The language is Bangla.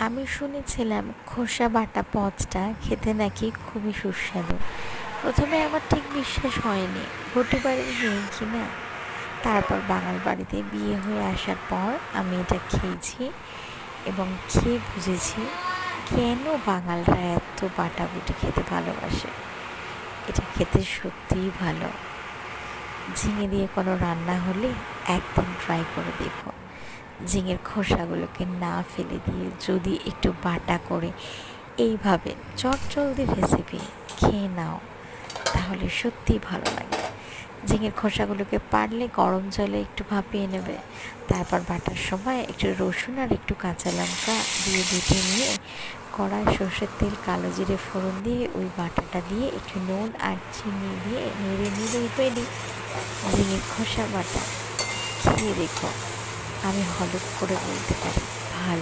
আমি শুনেছিলাম খোসা বাটা পদটা খেতে নাকি খুবই সুস্বাদু। প্রথমে আমার ঠিক বিশ্বাস হয়নি, ঘটি বাড়ির মেয়ে কিনা। তারপর বাঙাল বাড়িতে বিয়ে হয়ে আসার পর আমি এটা খেয়েছি এবং খেয়ে বুঝেছি কেন বাঙালরা এত বাটাবুটি খেতে ভালোবাসে। এটা খেতে সত্যিই ভালো। ঝিঙে দিয়ে কোনো রান্না হলে একদিন ট্রাই করে দেখো। ঝিঙের খোসাগুলোকে না ফেলে দিয়ে যদি একটু বাটা করে এইভাবে চটজলদি রেসিপি খেয়ে নাও, তাহলে সত্যিই ভালো লাগে। ঝিঙের খোসাগুলোকে পারলে গরম জলে একটু ভাপিয়ে নেবে। তারপর বাটার সময় একটু রসুন আর একটু কাঁচা লঙ্কা দিয়ে বেটে নিয়ে কড়ায় সর্ষের তেল কালো জিরে ফোড়ন দিয়ে ওই বাটাটা দিয়ে একটু নুন আর চিনি দিয়ে নেড়ে নিলেই রেডি ঝিঙের খোসা বাটা। খেয়ে দেখো, আমি হলফ করে বলতে পারি